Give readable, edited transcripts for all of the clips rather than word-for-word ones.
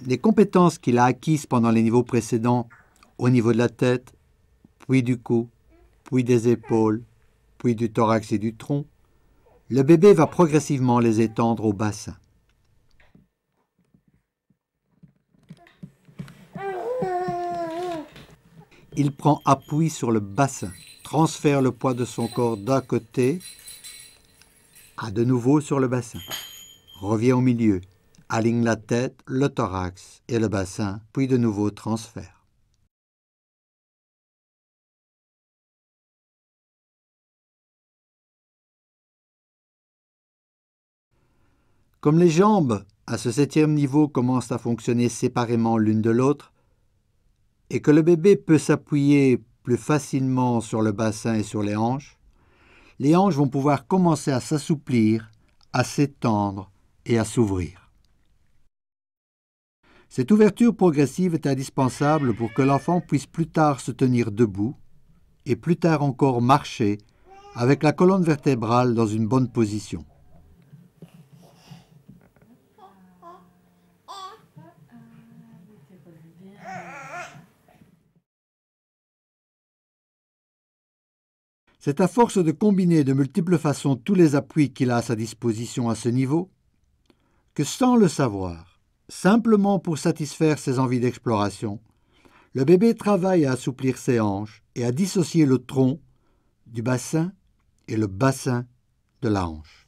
Les compétences qu'il a acquises pendant les niveaux précédents, au niveau de la tête, puis du cou, puis des épaules, puis du thorax et du tronc, le bébé va progressivement les étendre au bassin. Il prend appui sur le bassin, transfère le poids de son corps d'un côté à de nouveau sur le bassin, revient au milieu, aligne la tête, le thorax et le bassin, puis de nouveau transfert. Comme les jambes, à ce 7e niveau, commencent à fonctionner séparément l'une de l'autre, et que le bébé peut s'appuyer plus facilement sur le bassin et sur les hanches vont pouvoir commencer à s'assouplir, à s'étendre et à s'ouvrir. Cette ouverture progressive est indispensable pour que l'enfant puisse plus tard se tenir debout et plus tard encore marcher avec la colonne vertébrale dans une bonne position. C'est à force de combiner de multiples façons tous les appuis qu'il a à sa disposition à ce niveau que, sans le savoir, simplement pour satisfaire ses envies d'exploration, le bébé travaille à assouplir ses hanches et à dissocier le tronc du bassin et le bassin de la hanche.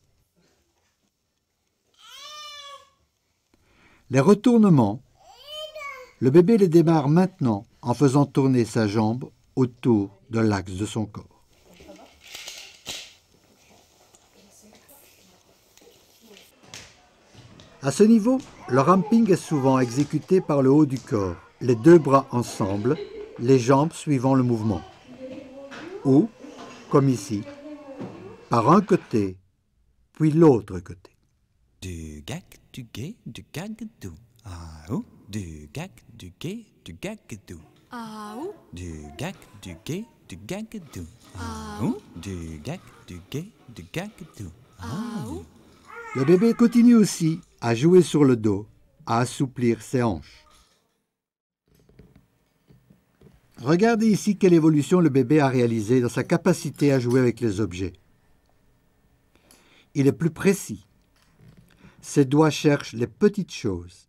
Les retournements, le bébé les démarre maintenant en faisant tourner sa jambe autour de l'axe de son corps. À ce niveau, le ramping est souvent exécuté par le haut du corps, les deux bras ensemble, les jambes suivant le mouvement. Ou, comme ici, par un côté, puis l'autre côté. Du gag, du gay, du gagadou. Ah ou, du gag, du gay, du gagadou. Ah ou, Du gag, du gay, du gagadou. ah Ou, ou, du gag, du gay, du gagadou. ah ou. Le bébé continue aussi à jouer sur le dos, à assouplir ses hanches. Regardez ici quelle évolution le bébé a réalisée dans sa capacité à jouer avec les objets. Il est plus précis. Ses doigts cherchent les petites choses.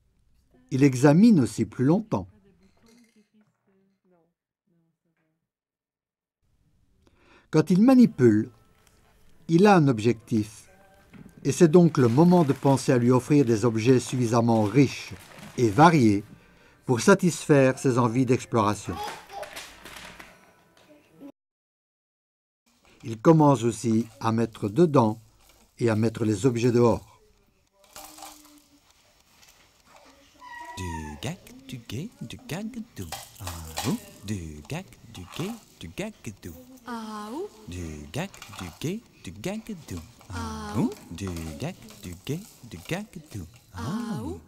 Il examine aussi plus longtemps. Quand il manipule, il a un objectif. Et c'est donc le moment de penser à lui offrir des objets suffisamment riches et variés pour satisfaire ses envies d'exploration. Il commence aussi à mettre dedans et à mettre les objets dehors. Du gag, du gay, du gagadou. Ah ou, du gag, du gay, du gagadou. Ah ou, Du gag, du gay, du gagadou. ah Ou, ou, du gag, du gay, du gagadou. ah ou.